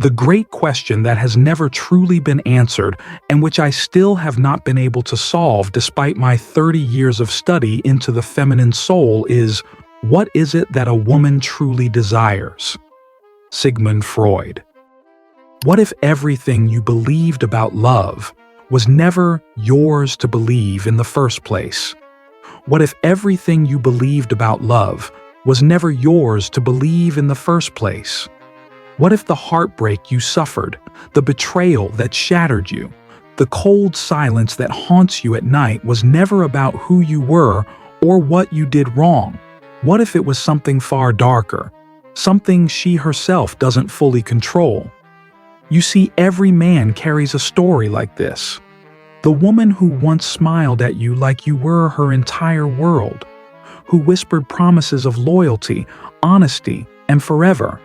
The great question that has never truly been answered and which I still have not been able to solve despite my 30 years of study into the feminine soul is, what is it that a woman truly desires? Sigmund Freud. What if everything you believed about love was never yours to believe in the first place? What if everything you believed about love was never yours to believe in the first place? What if the heartbreak you suffered, the betrayal that shattered you, the cold silence that haunts you at night was never about who you were or what you did wrong? What if it was something far darker, something she herself doesn't fully control? You see, every man carries a story like this. The woman who once smiled at you like you were her entire world, who whispered promises of loyalty, honesty, and forever.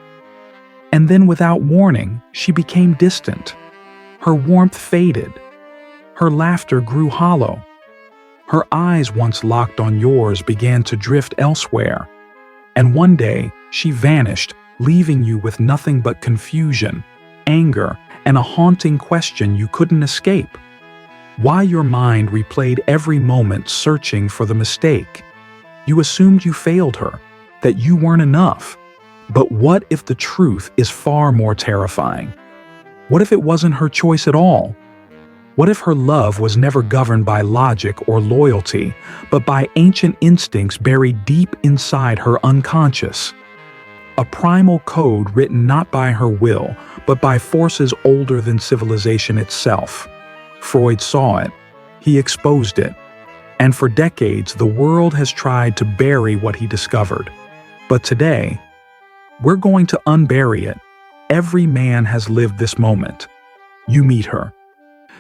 And then without warning, she became distant. Her warmth faded. Her laughter grew hollow. Her eyes once locked on yours began to drift elsewhere. And one day, she vanished, leaving you with nothing but confusion, anger, and a haunting question you couldn't escape. Why your mind replayed every moment searching for the mistake. You assumed you failed her, that you weren't enough. But what if the truth is far more terrifying? What if it wasn't her choice at all? What if her love was never governed by logic or loyalty, but by ancient instincts buried deep inside her unconscious? A primal code written not by her will, but by forces older than civilization itself. Freud saw it. He exposed it. And for decades, the world has tried to bury what he discovered. But today, we're going to unbury it. Every man has lived this moment. You meet her.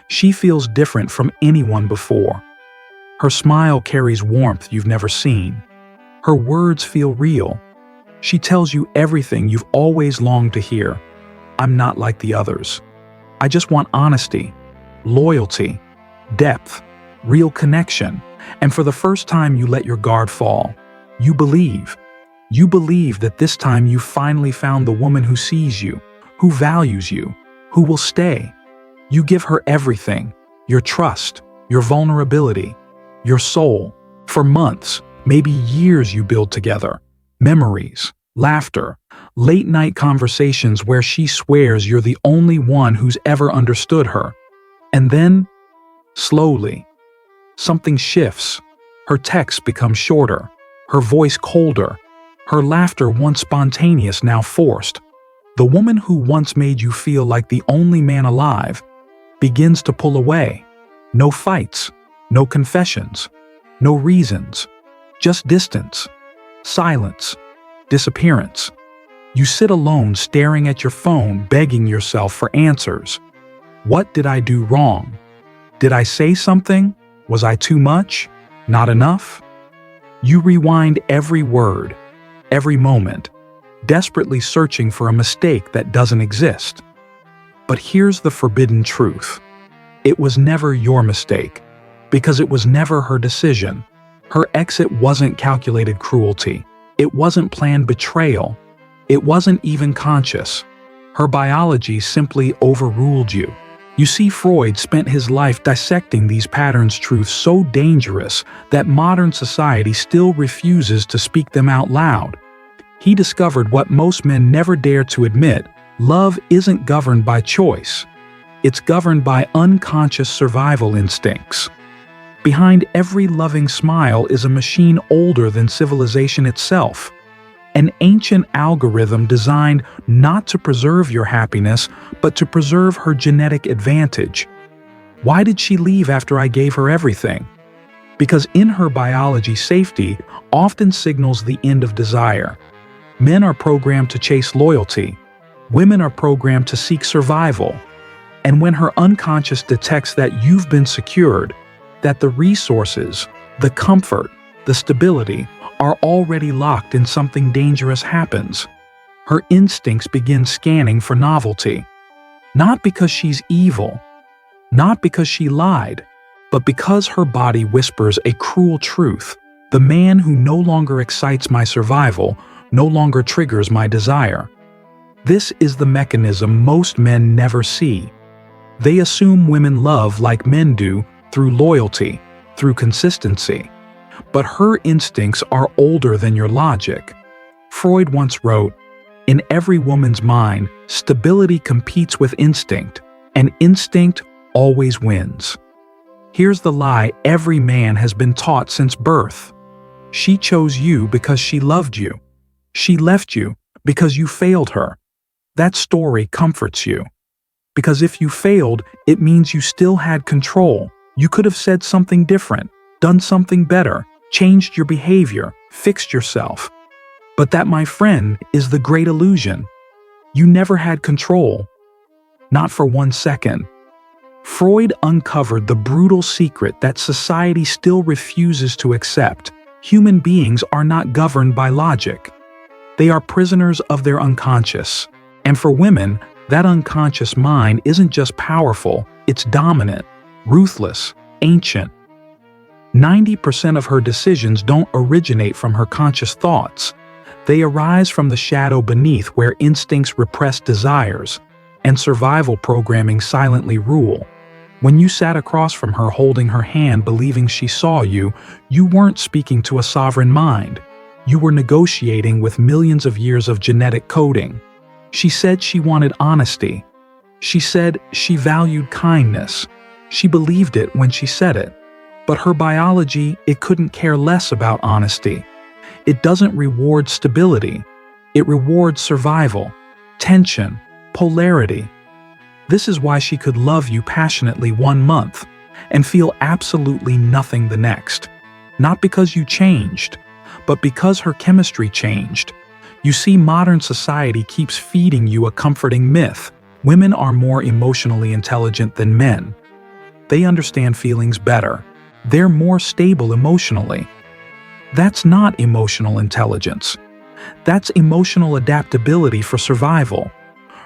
She feels different from anyone before. Her smile carries warmth you've never seen. Her words feel real. She tells you everything you've always longed to hear. I'm not like the others. I just want honesty, loyalty, depth, real connection. And for the first time, you let your guard fall. You believe. You believe that this time you finally found the woman who sees you, who values you, who will stay. You give her everything, your trust, your vulnerability, your soul. For months, maybe years you build together. Memories, laughter, late-night conversations where she swears you're the only one who's ever understood her. And then, slowly, something shifts. Her texts become shorter, her voice colder, her laughter once spontaneous now forced. The woman who once made you feel like the only man alive begins to pull away. No fights, no confessions, no reasons, just distance, silence, disappearance. You sit alone staring at your phone, begging yourself for answers. What did I do wrong? Did I say something? Was I too much? Not enough? You rewind every word, every moment, desperately searching for a mistake that doesn't exist. But here's the forbidden truth. It was never your mistake, because it was never her decision. Her exit wasn't calculated cruelty. It wasn't planned betrayal. It wasn't even conscious. Her biology simply overruled you. You see, Freud spent his life dissecting these patterns, truths so dangerous that modern society still refuses to speak them out loud. He discovered what most men never dare to admit: love isn't governed by choice. It's governed by unconscious survival instincts. Behind every loving smile is a machine older than civilization itself. An ancient algorithm designed not to preserve your happiness, but to preserve her genetic advantage. Why did she leave after I gave her everything? Because in her biology, safety often signals the end of desire. Men are programmed to chase loyalty. Women are programmed to seek survival. And when her unconscious detects that you've been secured, that the resources, the comfort, the stability are already locked and something dangerous happens, her instincts begin scanning for novelty. Not because she's evil, not because she lied, but because her body whispers a cruel truth. The man who no longer excites my survival no longer triggers my desire. This is the mechanism most men never see. They assume women love like men do, through loyalty, through consistency. But her instincts are older than your logic. Freud once wrote, "In every woman's mind, stability competes with instinct, and instinct always wins." Here's the lie every man has been taught since birth. She chose you because she loved you. She left you because you failed her. That story comforts you. Because if you failed, it means you still had control. You could have said something different, done something better, changed your behavior, fixed yourself. But that, my friend, is the great illusion. You never had control. Not for 1 second. Freud uncovered the brutal secret that society still refuses to accept. Human beings are not governed by logic. They are prisoners of their unconscious. And for women, that unconscious mind isn't just powerful, it's dominant, ruthless, ancient. 90% of her decisions don't originate from her conscious thoughts. They arise from the shadow beneath, where instincts repress desires, and survival programming silently rule. When you sat across from her holding her hand believing she saw you, you weren't speaking to a sovereign mind. You were negotiating with millions of years of genetic coding. She said she wanted honesty. She said she valued kindness. She believed it when she said it. But her biology, it couldn't care less about honesty. It doesn't reward stability. It rewards survival, tension, polarity. This is why she could love you passionately 1 month and feel absolutely nothing the next. Not because you changed, but because her chemistry changed. You see, modern society keeps feeding you a comforting myth. Women are more emotionally intelligent than men. They understand feelings better. They're more stable emotionally. That's not emotional intelligence. That's emotional adaptability for survival.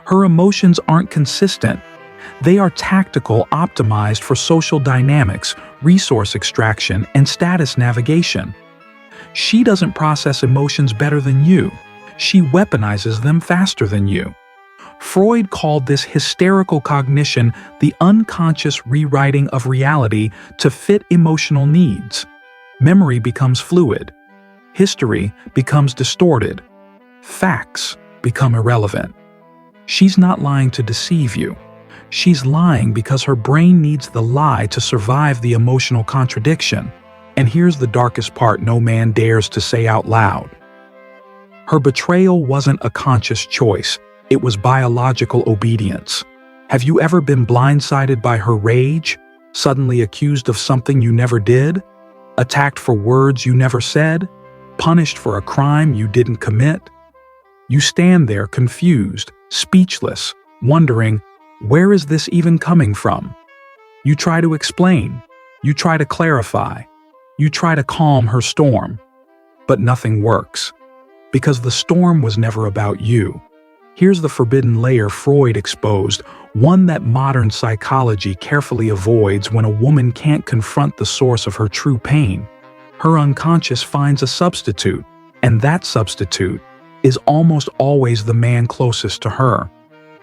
Her emotions aren't consistent. They are tactical, optimized for social dynamics, resource extraction, and status navigation. She doesn't process emotions better than you. She weaponizes them faster than you. Freud called this hysterical cognition the unconscious rewriting of reality to fit emotional needs. Memory becomes fluid. History becomes distorted. Facts become irrelevant. She's not lying to deceive you. She's lying because her brain needs the lie to survive the emotional contradiction. And here's the darkest part no man dares to say out loud. Her betrayal wasn't a conscious choice. It was biological obedience. Have you ever been blindsided by her rage? Suddenly accused of something you never did? Attacked for words you never said? Punished for a crime you didn't commit? You stand there confused, speechless, wondering, where is this even coming from? You try to explain. You try to clarify. You try to calm her storm. But nothing works. Because the storm was never about you. Here's the forbidden layer Freud exposed, one that modern psychology carefully avoids when a woman can't confront the source of her true pain. Her unconscious finds a substitute, and that substitute is almost always the man closest to her.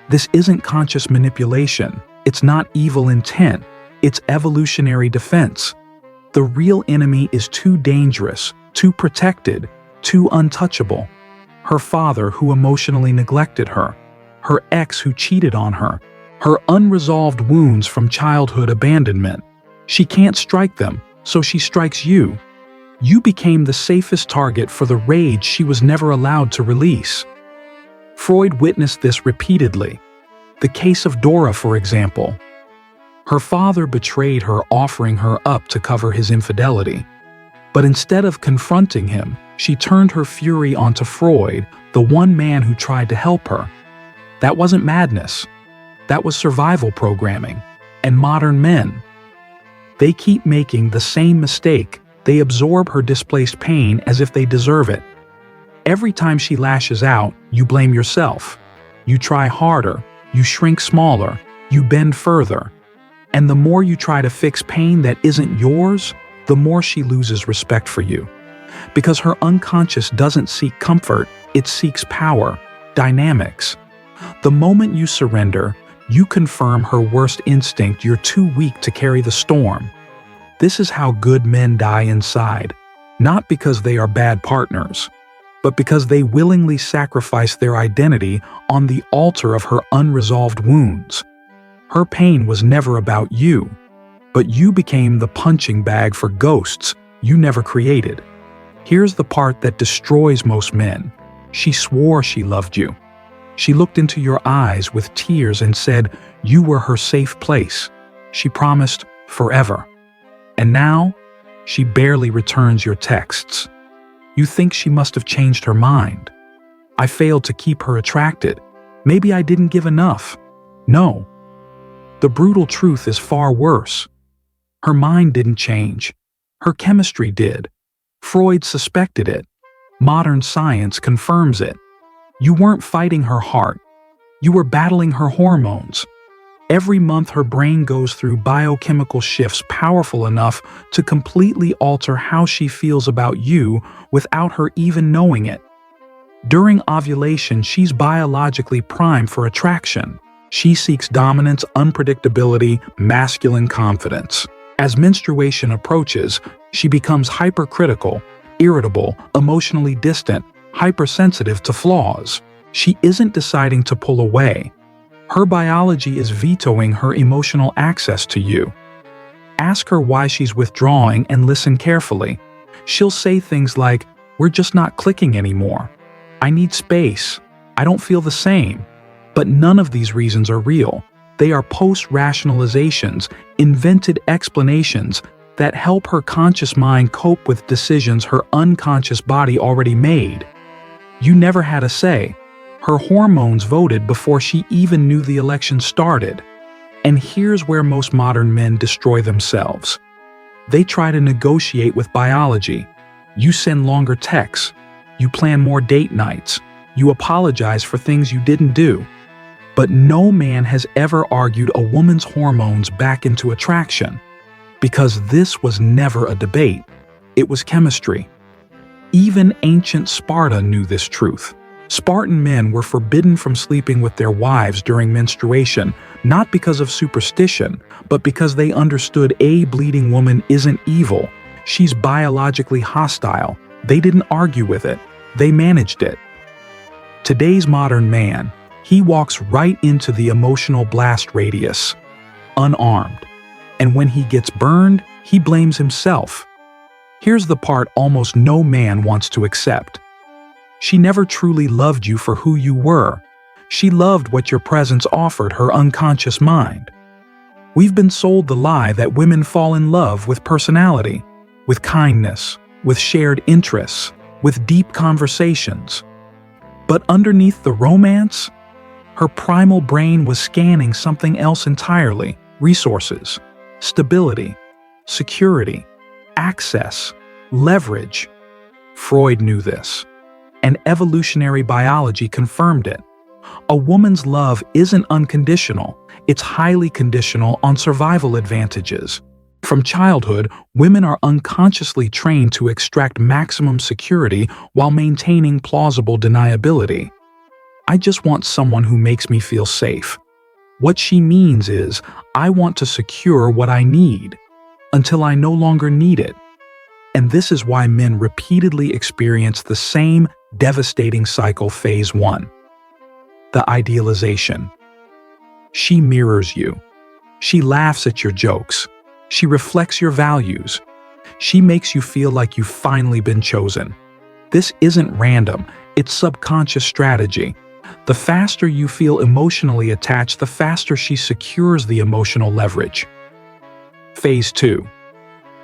This isn't conscious manipulation. It's not evil intent. It's evolutionary defense. The real enemy is too dangerous, too protected, too untouchable. Her father who emotionally neglected her, her ex who cheated on her, her unresolved wounds from childhood abandonment. She can't strike them, so she strikes you. You became the safest target for the rage she was never allowed to release. Freud witnessed this repeatedly. The case of Dora, for example. Her father betrayed her, offering her up to cover his infidelity. But instead of confronting him, she turned her fury onto Freud, the one man who tried to help her. That wasn't madness. That was survival programming. And modern men, they keep making the same mistake. They absorb her displaced pain as if they deserve it. Every time she lashes out, you blame yourself. You try harder, you shrink smaller, you bend further. And the more you try to fix pain that isn't yours, the more she loses respect for you. Because her unconscious doesn't seek comfort, it seeks power, dynamics. The moment you surrender, you confirm her worst instinct: you're too weak to carry the storm. This is how good men die inside, not because they are bad partners, but because they willingly sacrifice their identity on the altar of her unresolved wounds. Her pain was never about you, but you became the punching bag for ghosts you never created. Here's the part that destroys most men. She swore she loved you. She looked into your eyes with tears and said you were her safe place. She promised forever. And now, she barely returns your texts. You think she must have changed her mind. I failed to keep her attracted. Maybe I didn't give enough. No. The brutal truth is far worse. Her mind didn't change. Her chemistry did. Freud suspected it. Modern science confirms it. You weren't fighting her heart. You were battling her hormones. Every month her brain goes through biochemical shifts powerful enough to completely alter how she feels about you without her even knowing it. During ovulation, she's biologically primed for attraction. She seeks dominance, unpredictability, masculine confidence. As menstruation approaches, she becomes hypercritical, irritable, emotionally distant, hypersensitive to flaws. She isn't deciding to pull away. Her biology is vetoing her emotional access to you. Ask her why she's withdrawing and listen carefully. She'll say things like, "We're just not clicking anymore. I need space. I don't feel the same." But none of these reasons are real. They are post-rationalizations, invented explanations that help her conscious mind cope with decisions her unconscious body already made. You never had a say. Her hormones voted before she even knew the election started. And here's where most modern men destroy themselves. They try to negotiate with biology. You send longer texts. You plan more date nights. You apologize for things you didn't do. But no man has ever argued a woman's hormones back into attraction, because this was never a debate. It was chemistry. Even ancient Sparta knew this truth. Spartan men were forbidden from sleeping with their wives during menstruation, not because of superstition, but because they understood a bleeding woman isn't evil. She's biologically hostile. They didn't argue with it. They managed it. Today's modern man, he walks right into the emotional blast radius, unarmed. And when he gets burned, he blames himself. Here's the part almost no man wants to accept. She never truly loved you for who you were. She loved what your presence offered her unconscious mind. We've been sold the lie that women fall in love with personality, with kindness, with shared interests, with deep conversations. But underneath the romance, her primal brain was scanning something else entirely: resources, stability, security, access, leverage. Freud knew this, and evolutionary biology confirmed it. A woman's love isn't unconditional, it's highly conditional on survival advantages. From childhood, women are unconsciously trained to extract maximum security while maintaining plausible deniability. I just want someone who makes me feel safe. What she means is, I want to secure what I need until I no longer need it. And this is why men repeatedly experience the same devastating cycle. Phase 1. The idealization. She mirrors you. She laughs at your jokes. She reflects your values. She makes you feel like you've finally been chosen. This isn't random, it's subconscious strategy. The faster you feel emotionally attached, the faster she secures the emotional leverage. Phase 2.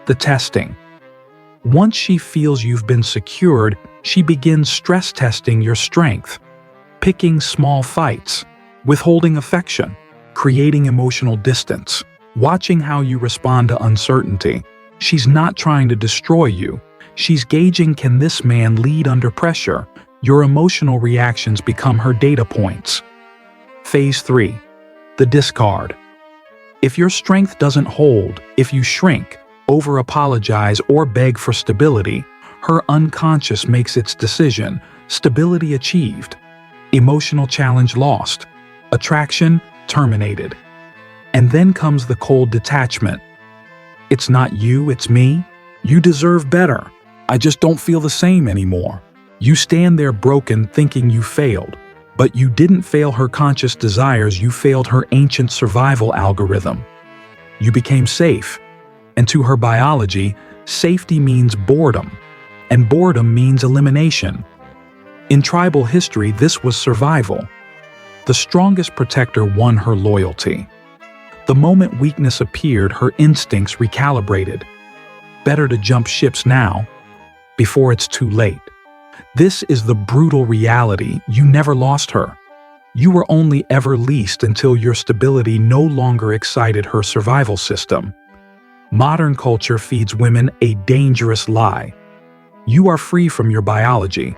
The testing. Once she feels you've been secured, she begins stress testing your strength, picking small fights, withholding affection, creating emotional distance, watching how you respond to uncertainty. She's not trying to destroy you. She's gauging, can this man lead under pressure? Your emotional reactions become her data points. Phase 3. The discard. If your strength doesn't hold, if you shrink, over-apologize, or beg for stability, her unconscious makes its decision: stability achieved. Emotional challenge lost. Attraction terminated. And then comes the cold detachment. It's not you, it's me. You deserve better. I just don't feel the same anymore. You stand there broken, thinking you failed. But you didn't fail her conscious desires, you failed her ancient survival algorithm. You became safe. And to her biology, safety means boredom. And boredom means elimination. In tribal history, this was survival. The strongest protector won her loyalty. The moment weakness appeared, her instincts recalibrated. Better to jump ships now, before it's too late. This is the brutal reality. You never lost her. You were only ever leased until your stability no longer excited her survival system. Modern culture feeds women a dangerous lie. You are free from your biology.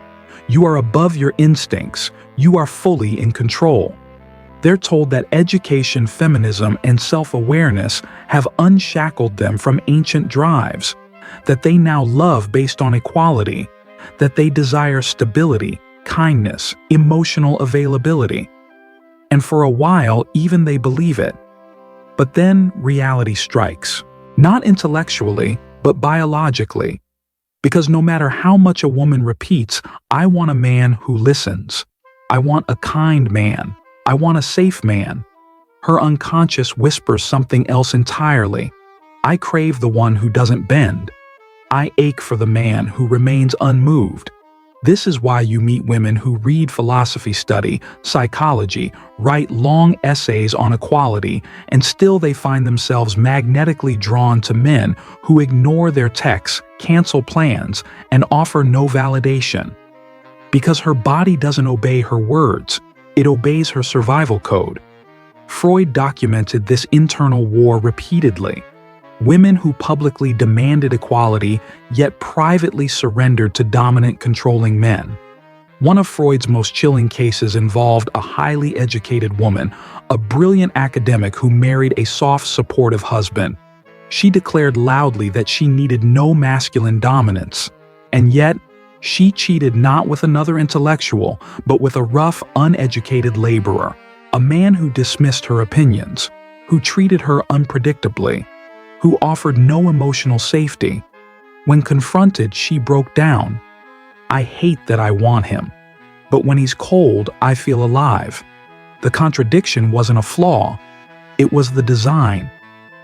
You are above your instincts. You are fully in control. They're told that education, feminism, and self-awareness have unshackled them from ancient drives, that they now love based on equality, that they desire stability, kindness, emotional availability. And for a while, even they believe it. But then reality strikes, not intellectually, but biologically. Because no matter how much a woman repeats, I want a man who listens. I want a kind man. I want a safe man. Her unconscious whispers something else entirely. I crave the one who doesn't bend. I ache for the man who remains unmoved. This is why you meet women who read philosophy, study psychology, write long essays on equality, and still they find themselves magnetically drawn to men who ignore their texts, cancel plans, and offer no validation. Because her body doesn't obey her words, it obeys her survival code. Freud documented this internal war repeatedly. Women who publicly demanded equality, yet privately surrendered to dominant, controlling men. One of Freud's most chilling cases involved a highly educated woman, a brilliant academic who married a soft, supportive husband. She declared loudly that she needed no masculine dominance. And yet, she cheated not with another intellectual, but with a rough, uneducated laborer, a man who dismissed her opinions, who treated her unpredictably, who offered no emotional safety. When confronted, she broke down. I hate that I want him, but when he's cold, I feel alive. The contradiction wasn't a flaw, it was the design.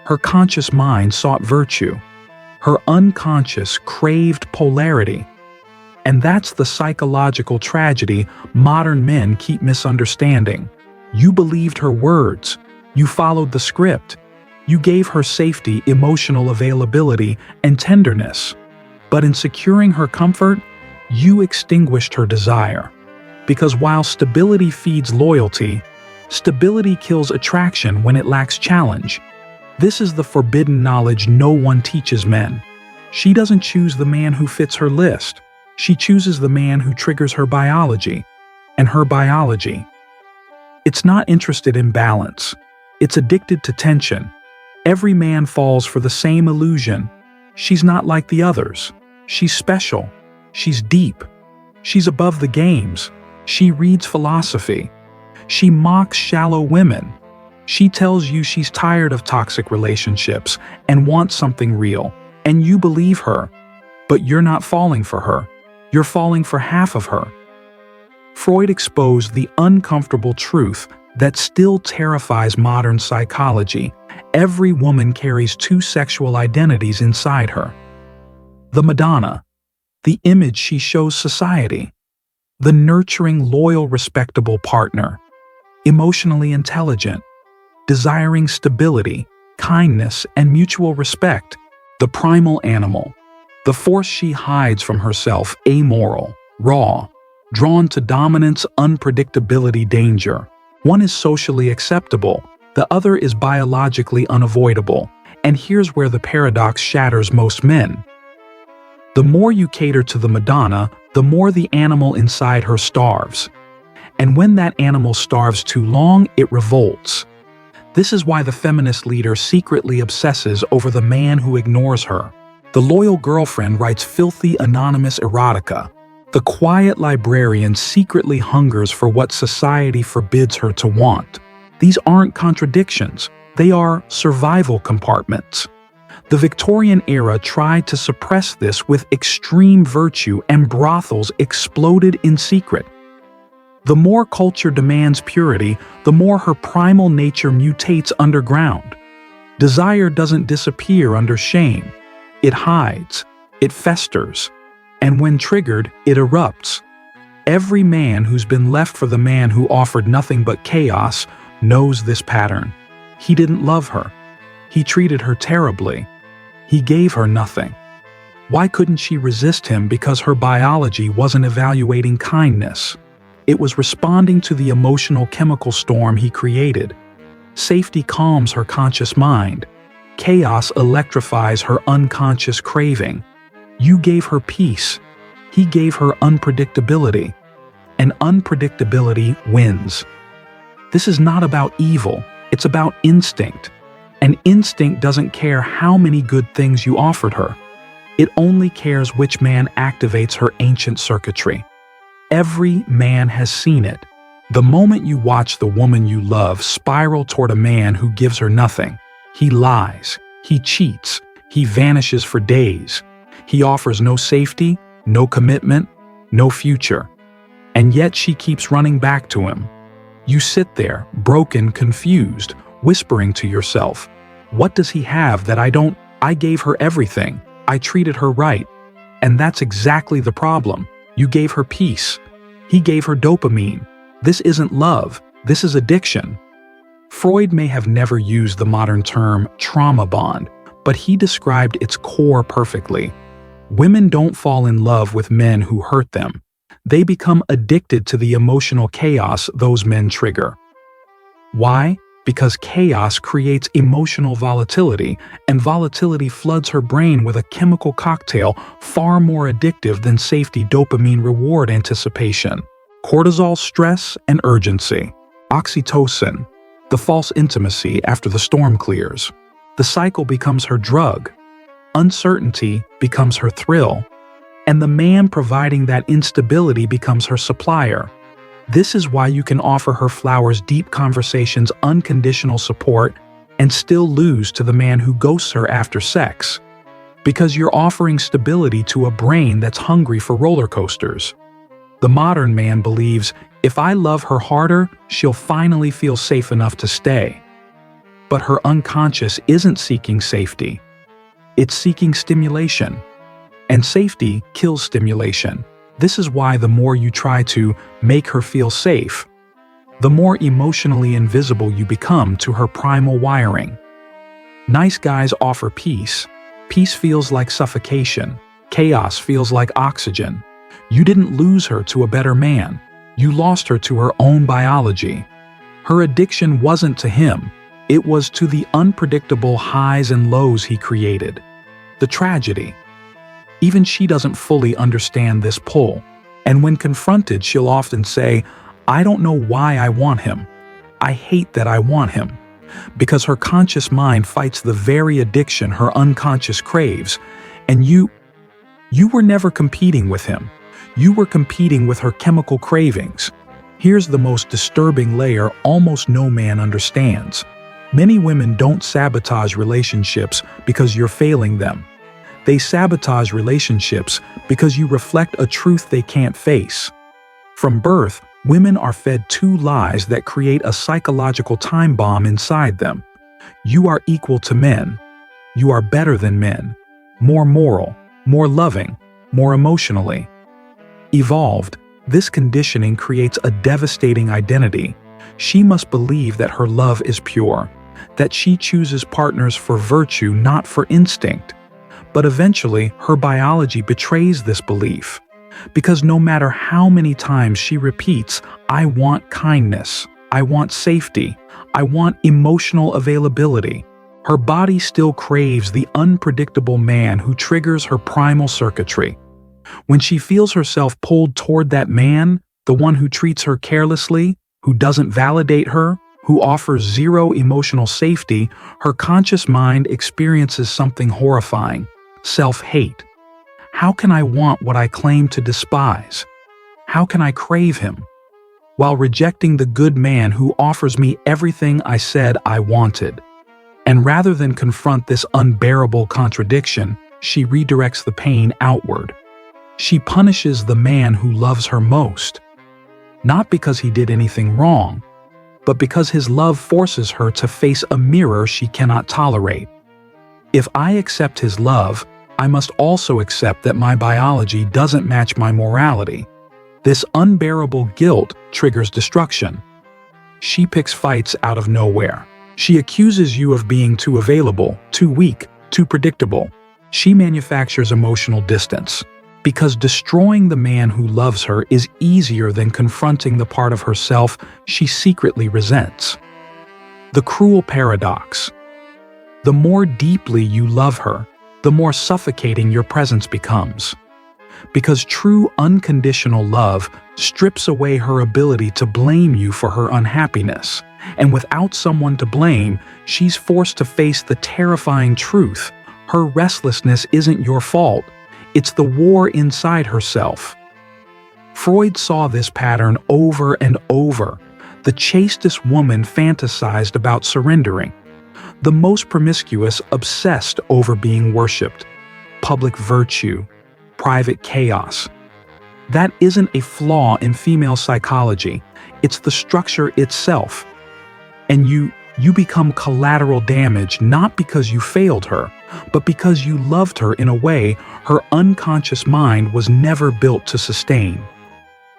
Her conscious mind sought virtue. Her unconscious craved polarity. And that's the psychological tragedy modern men keep misunderstanding. You believed her words. You followed the script. You gave her safety, emotional availability, and tenderness. But in securing her comfort, you extinguished her desire. Because while stability feeds loyalty, stability kills attraction when it lacks challenge. This is the forbidden knowledge no one teaches men. She doesn't choose the man who fits her list. She chooses the man who triggers her biology. And her biology, it's not interested in balance. It's addicted to tension. Every man falls for the same illusion. She's not like the others. She's special. She's deep. She's above the games. She reads philosophy. She mocks shallow women. She tells you she's tired of toxic relationships and wants something real. And you believe her. But you're not falling for her. You're falling for half of her. Freud exposed the uncomfortable truth that still terrifies modern psychology. Every woman carries two sexual identities inside her. The Madonna, the image she shows society. The nurturing, loyal, respectable partner. Emotionally intelligent. Desiring stability, kindness, and mutual respect. The primal animal. The force she hides from herself, amoral, raw, drawn to dominance, unpredictability, danger. One is socially acceptable, the other is biologically unavoidable. And here's where the paradox shatters most men. The more you cater to the Madonna, the more the animal inside her starves. And when that animal starves too long, it revolts. This is why the feminist leader secretly obsesses over the man who ignores her. The loyal girlfriend writes filthy, anonymous erotica. The quiet librarian secretly hungers for what society forbids her to want. These aren't contradictions, they are survival compartments. The Victorian era tried to suppress this with extreme virtue, and brothels exploded in secret. The more culture demands purity, the more her primal nature mutates underground. Desire doesn't disappear under shame. It hides, it festers, and when triggered, it erupts. Every man who's been left for the man who offered nothing but chaos knows this pattern. He didn't love her. He treated her terribly. He gave her nothing. Why couldn't she resist him? Because her biology wasn't evaluating kindness. It was responding to the emotional chemical storm he created. Safety calms her conscious mind. Chaos electrifies her unconscious craving. You gave her peace. He gave her unpredictability. And unpredictability wins. This is not about evil. It's about instinct. And instinct doesn't care how many good things you offered her. It only cares which man activates her ancient circuitry. Every man has seen it. The moment you watch the woman you love spiral toward a man who gives her nothing, he lies, he cheats, he vanishes for days. He offers no safety, no commitment, no future. And yet she keeps running back to him. You sit there, broken, confused, whispering to yourself, "What does he have that I don't? I gave her everything. I treated her right." And that's exactly the problem. You gave her peace. He gave her dopamine. This isn't love. This is addiction. Freud may have never used the modern term trauma bond, but he described its core perfectly. Women don't fall in love with men who hurt them. They become addicted to the emotional chaos those men trigger. Why? Because chaos creates emotional volatility, and volatility floods her brain with a chemical cocktail far more addictive than safety dopamine reward anticipation. Cortisol stress and urgency. Oxytocin, the false intimacy after the storm clears. The cycle becomes her drug. Uncertainty becomes her thrill. And the man providing that instability becomes her supplier. This is why you can offer her flowers, deep conversations, unconditional support, and still lose to the man who ghosts her after sex. Because you're offering stability to a brain that's hungry for roller coasters. The modern man believes, if I love her harder, she'll finally feel safe enough to stay. But her unconscious isn't seeking safety. It's seeking stimulation. And safety kills stimulation. This is why the more you try to make her feel safe, the more emotionally invisible you become to her primal wiring. Nice guys offer peace. Peace feels like suffocation. Chaos feels like oxygen. You didn't lose her to a better man. You lost her to her own biology. Her addiction wasn't to him. It was to the unpredictable highs and lows he created. The tragedy. Even she doesn't fully understand this pull. And when confronted, she'll often say, "I don't know why I want him. I hate that I want him." Because her conscious mind fights the very addiction her unconscious craves. And you were never competing with him. You were competing with her chemical cravings. Here's the most disturbing layer almost no man understands. Many women don't sabotage relationships because you're failing them. They sabotage relationships because you reflect a truth they can't face. From birth, women are fed two lies that create a psychological time bomb inside them. You are equal to men. You are better than men. More moral, more loving, more emotionally evolved. This conditioning creates a devastating identity. She must believe that her love is pure, that she chooses partners for virtue, not for instinct. But eventually, her biology betrays this belief. Because no matter how many times she repeats, "I want kindness, I want safety, I want emotional availability," her body still craves the unpredictable man who triggers her primal circuitry. When she feels herself pulled toward that man, the one who treats her carelessly, who doesn't validate her, who offers zero emotional safety, her conscious mind experiences something horrifying: self-hate. How can I want what I claim to despise? How can I crave him while rejecting the good man who offers me everything I said I wanted? And rather than confront this unbearable contradiction, she redirects the pain outward. She punishes the man who loves her most, not because he did anything wrong, but because his love forces her to face a mirror she cannot tolerate. If I accept his love, I must also accept that my biology doesn't match my morality. This unbearable guilt triggers destruction. She picks fights out of nowhere. She accuses you of being too available, too weak, too predictable. She manufactures emotional distance, because destroying the man who loves her is easier than confronting the part of herself she secretly resents. The cruel paradox. The more deeply you love her, the more suffocating your presence becomes. Because true unconditional love strips away her ability to blame you for her unhappiness, and without someone to blame, she's forced to face the terrifying truth: her restlessness isn't your fault, it's the war inside herself. Freud saw this pattern over and over. The chastest woman fantasized about surrendering. The most promiscuous obsessed over being worshipped. Public virtue, private chaos. That isn't a flaw in female psychology, it's the structure itself. And you become collateral damage not because you failed her, but because you loved her in a way her unconscious mind was never built to sustain.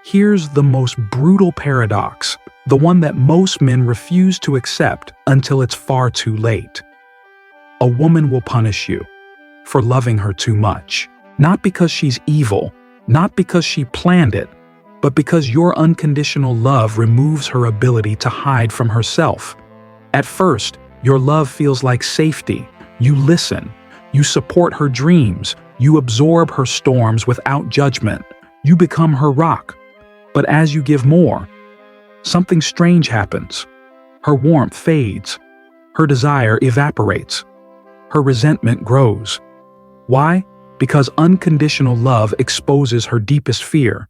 Here's the most brutal paradox, the one that most men refuse to accept until it's far too late. A woman will punish you for loving her too much, not because she's evil, not because she planned it, but because your unconditional love removes her ability to hide from herself. At first, your love feels like safety. You listen, you support her dreams, you absorb her storms without judgment, you become her rock. But as you give more, something strange happens. Her warmth fades, her desire evaporates, her resentment grows. Why? Because unconditional love exposes her deepest fear.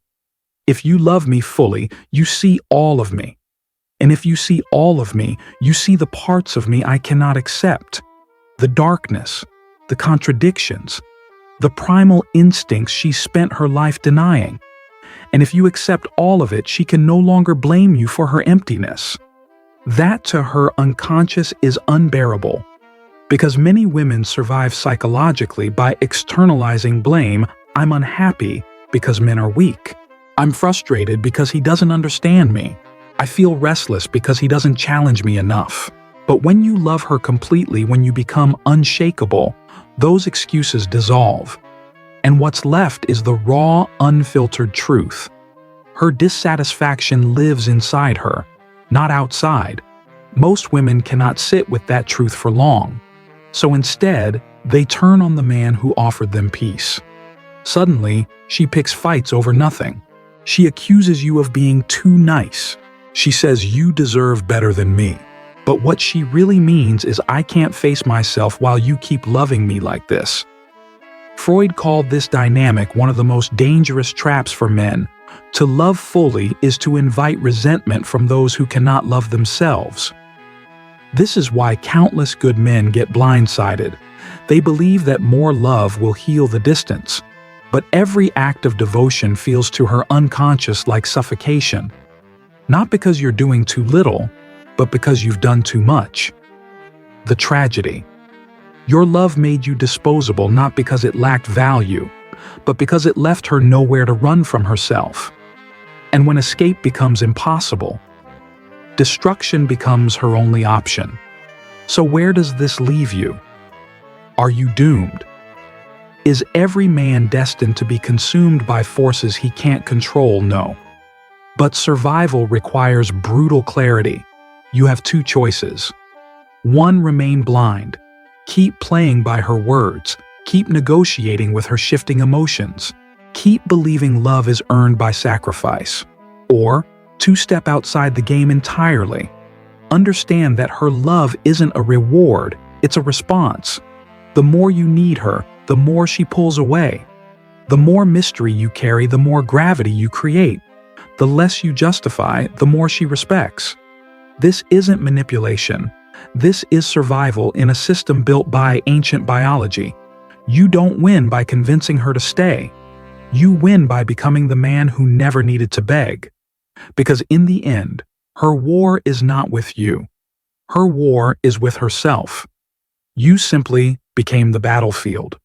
If you love me fully, you see all of me. And if you see all of me, you see the parts of me I cannot accept. The darkness, the contradictions, the primal instincts she spent her life denying. And if you accept all of it, she can no longer blame you for her emptiness. That to her unconscious is unbearable. Because many women survive psychologically by externalizing blame. I'm unhappy because men are weak. I'm frustrated because he doesn't understand me. I feel restless because he doesn't challenge me enough. But when you love her completely, when you become unshakable, those excuses dissolve. And what's left is the raw, unfiltered truth. Her dissatisfaction lives inside her, not outside. Most women cannot sit with that truth for long. So instead, they turn on the man who offered them peace. Suddenly, she picks fights over nothing. She accuses you of being too nice. She says you deserve better than me. But what she really means is I can't face myself while you keep loving me like this. Freud called this dynamic one of the most dangerous traps for men. To love fully is to invite resentment from those who cannot love themselves. This is why countless good men get blindsided. They believe that more love will heal the distance. But every act of devotion feels to her unconscious like suffocation. Not because you're doing too little, but because you've done too much. The tragedy. Your love made you disposable not because it lacked value, but because it left her nowhere to run from herself. And when escape becomes impossible, destruction becomes her only option. So where does this leave you? Are you doomed? Is every man destined to be consumed by forces he can't control? No. But survival requires brutal clarity. You have two choices. One, remain blind. Keep playing by her words. Keep negotiating with her shifting emotions. Keep believing love is earned by sacrifice. Or, two, step outside the game entirely. Understand that her love isn't a reward, it's a response. The more you need her, the more she pulls away. The more mystery you carry, the more gravity you create. The less you justify, the more she respects. This isn't manipulation. This is survival in a system built by ancient biology. You don't win by convincing her to stay. You win by becoming the man who never needed to beg. Because in the end, her war is not with you. Her war is with herself. You simply became the battlefield.